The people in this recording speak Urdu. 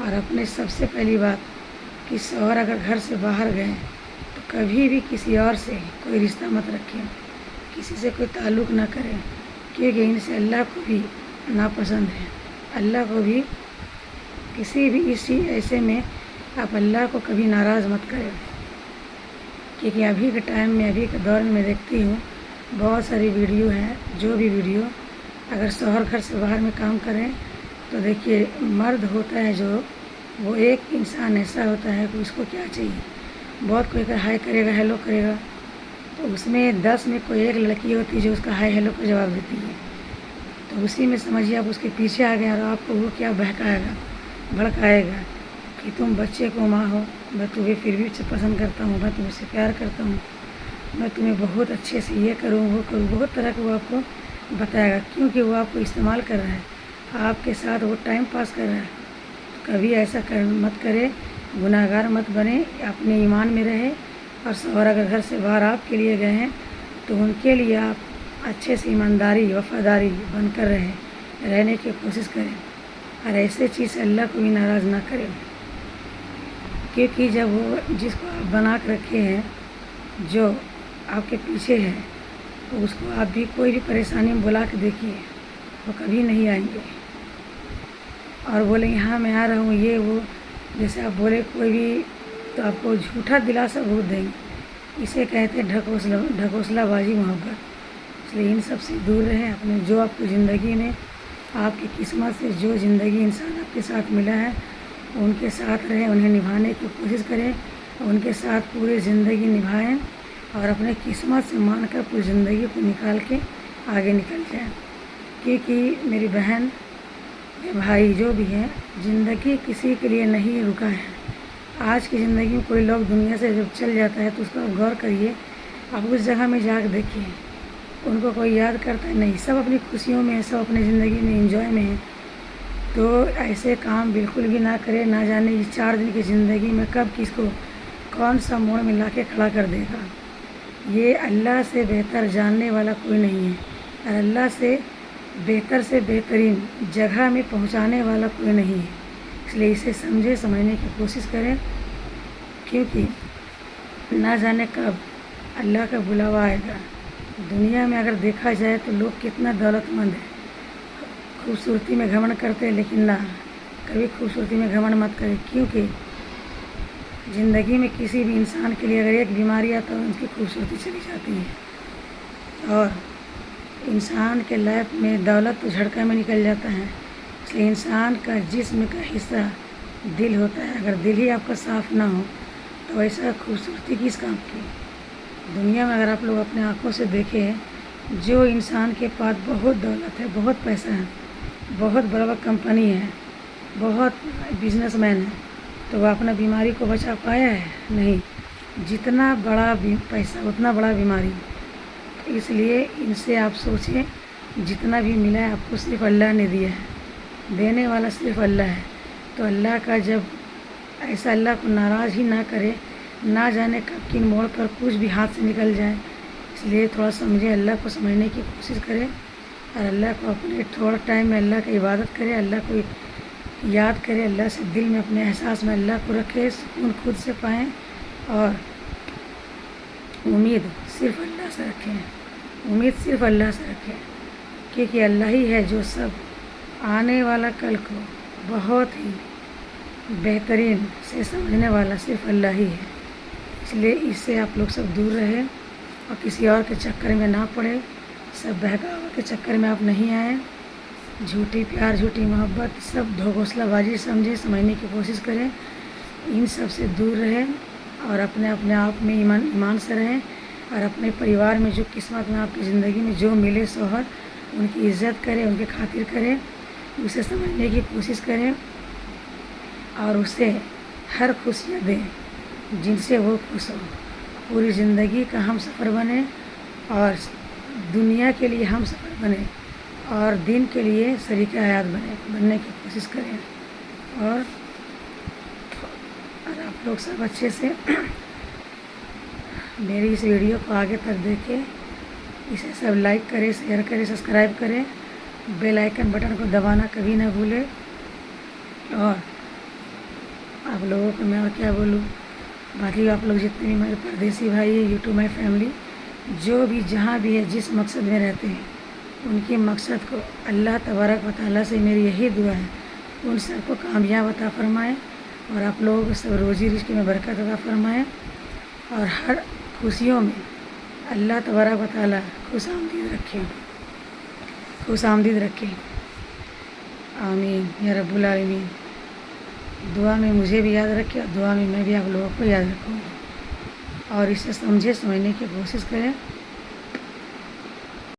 اور اپنے سب سے پہلی بات کہ شوہر اگر گھر سے باہر گئے تو کبھی بھی کسی اور سے کوئی رشتہ مت رکھیں، کسی سے کوئی تعلق نہ کریں، کیونکہ ان سے اللہ کو بھی ناپسند ہے۔ اللہ کو بھی کسی بھی اسی ایسے میں آپ اللہ کو کبھی ناراض مت کریں، کیونکہ ابھی کے ٹائم میں، ابھی کے دور میں دیکھتی ہوں بہت ساری ویڈیو ہیں، جو بھی ویڈیو اگر شوہر گھر سے باہر میں کام کریں تو دیکھیے مرد ہوتا ہے جو وہ ایک انسان ایسا ہوتا ہے کہ اس کو کیا چاہیے، بہت کوئی ہائے کرے گا، ہیلو کرے گا، تو اس میں 10 میں کوئی ایک لڑکی ہوتی ہے جو اس کا ہائے ہیلو کا جواب دیتی ہے، تو اسی میں سمجھیے آپ اس کے پیچھے آ گئے اور آپ کو وہ کیا بہکائے گا، بھڑکائے گا کہ تم بچے کو ماں ہو، میں تمہیں پھر بھی پسند کرتا ہوں، میں تم سے پیار کرتا ہوں، میں تمہیں بہت اچھے سے یہ کروں وہ کروں، بہت طرح کا وہ آپ کو بتائے گا، کیونکہ وہ آپ کو استعمال کر رہا ہے، آپ کے ساتھ وہ ٹائم پاس کر رہا ہے۔ کبھی ایسا مت کرے، گناہ گار مت بنے، اپنے ایمان میں رہے، اور شوہر اگر گھر سے باہر آپ کے لیے گئے ہیں تو ان کے لیے آپ اچھے سے ایمانداری وفاداری بن کر رہنے کی کوشش کریں، اور ایسے چیز سے اللہ کو بھی ناراض نہ کریں، کیونکہ جب وہ جس کو آپ بنا کے رکھے ہیں، جو آپ کے پیچھے ہے، تو اس کو آپ بھی کوئی بھی پریشانی میں بلا کے دیکھیے، وہ کبھی نہیں آئیں گے اور بولیں گے ہاں میں آ رہا ہوں، یہ وہ جیسے آپ بولے کوئی بھی تو آپ کو جھوٹا دلاسا بہت دیں گے، اسے کہتے ہیں ڈھکوسلہ بازی محبت۔ اس لیے ان سب سے دور رہیں، اپنے جو آپ کو زندگی میں آپ کی قسمت سے جو زندگی انسان آپ کے ساتھ ملا ہے ان کے ساتھ رہیں، انہیں نبھانے کی کوشش کریں، ان کے ساتھ پوری زندگی نبھائیں اور اپنے قسمت سے مان کر پوری زندگی کو نکال کے آگے نکل جائیں، کیونکہ میری بہن یا بھائی جو بھی ہے، زندگی کسی کے لیے نہیں رکا ہے۔ آج کی زندگی میں کوئی لوگ دنیا سے جب چل جاتا ہے تو اس کو آپ غور کریے، آپ اس جگہ میں جا کے دیکھیے ان کو کوئی یاد کرتا ہے نہیں، سب اپنی خوشیوں میں ہیں، سب اپنی زندگی میں انجوائے میں ہیں، تو ایسے کام بالکل بھی نہ کرے، نہ جانے اس 4 دن کی زندگی میں کب کس کو کون سا موڑ میں لا کے کھڑا کر دے گا۔ یہ اللہ سے بہتر جاننے والا کوئی نہیں ہے، اور اللہ سے بہترین جگہ میں پہنچانے والا کوئی نہیں ہے، اس لیے اسے سمجھے سمجھنے کی کوشش کریں، کیونکہ نہ جانے کب اللہ کا بلاوا آئے گا۔ دنیا میں اگر دیکھا جائے تو لوگ کتنا دولت مند ہے، خوبصورتی میں گھمنڈ کرتے ہیں، لیکن نہ، کبھی خوبصورتی میں گھمنڈ مت کرے، کیونکہ زندگی میں کسی بھی انسان کے لیے اگر ایک بیماری آتا ہے تو اس کی خوبصورتی چلی جاتی ہے، اور انسان کے لائف میں دولت تو جھڑکا میں نکل جاتا ہے، اس لیے انسان کا جسم کا حصہ دل ہوتا ہے، اگر دل ہی آپ کا صاف نہ ہو تو ایسا خوبصورتی کس کام کی۔ دنیا میں اگر آپ لوگ اپنے آنکھوں سے دیکھیں، جو انسان کے پاس بہت دولت ہے، بہت پیسہ ہے، بہت بڑا بڑا کمپنی ہے، بہت بزنس مین ہے، تو وہ اپنا بیماری کو بچا پایا ہے؟ نہیں، جتنا بڑا پیسہ اتنا بڑا بیماری، اس لیے ان سے آپ سوچیں، جتنا بھی ملا ہے آپ کو صرف اللہ نے دیا ہے، دینے والا صرف اللہ ہے، تو اللہ کا جب ایسا اللہ کو ناراض ہی نہ کرے، نہ جانے کب کن موڑ پر کچھ بھی ہاتھ سے نکل جائے، اس لیے تھوڑا سمجھے، اللہ کو سمجھنے کی کوشش کرے، اور اللہ کو اپنے تھوڑا ٹائم میں اللہ کی عبادت کرے، اللہ کو یاد کرے، اللہ سے دل میں اپنے احساس میں اللہ کو رکھے، سکون خود سے پائیں، اور امید صرف اللہ سے رکھیں، امید صرف اللہ سے رکھیں، کیونکہ اللہ ہی ہے جو سب آنے والا کل کو بہت ہی بہترین سے سمجھنے والا صرف اللہ ہی ہے، اس لیے اس سے آپ لوگ سب دور رہیں اور کسی اور کے چکر میں نہ پڑے، سب بہکاوے کے چکر میں آپ نہیں آئیں، جھوٹی پیار جھوٹی محبت سب ڈھکوسلہ بازی سمجھے سمجھنے کی کوشش کریں، ان سب سے دور رہیں، اور اپنے آپ میں ایمان سے رہیں، اور اپنے پریوار میں جو قسمت میں آپ کی زندگی میں جو ملے شوہر، ان کی عزت کریں، ان کی خاطر کریں، اسے سمجھنے کی کوشش کریں، اور اسے ہر خوشیاں دیں جن سے وہ خوش ہو، پوری زندگی کا ہم سفر بنے، اور دنیا کے لیے ہم سفر بنے، اور دین کے لیے شریک حیات بننے کی کوشش کریں، اور آپ لوگ سب اچھے سے میری اس ویڈیو کو آگے تک دیکھیں، اسے سب لائک کریں، شیئر کریں، سبسکرائب کریں، بیل آئیکن بٹن کو دبانا کبھی نہ بھولیں، اور آپ لوگوں کو میں اور کیا بولوں. باقی آپ لوگ جتنے بھی ہمارے پردیسی بھائی ہیں, یوٹیوب مائی فیملی, جو بھی جہاں بھی ہے, جس مقصد میں رہتے ہیں, ان کے مقصد کو اللہ تبارک و تعالیٰ سے میری یہی دعا ہے, ان سب کو کامیاب عطا فرمائے, اور آپ لوگوں کو سب روزی رزق میں برکت عطا فرمائے, اور ہر خوشیوں میں اللہ تبارک و تعالیٰ خوش آمدید رکھے. آمین یا رب العالمین. دعا میں مجھے بھی یاد رکھے, اور دعا میں بھی آپ لوگوں کو یاد رکھوں, اور اسے سمجھنے کی کوشش کریں.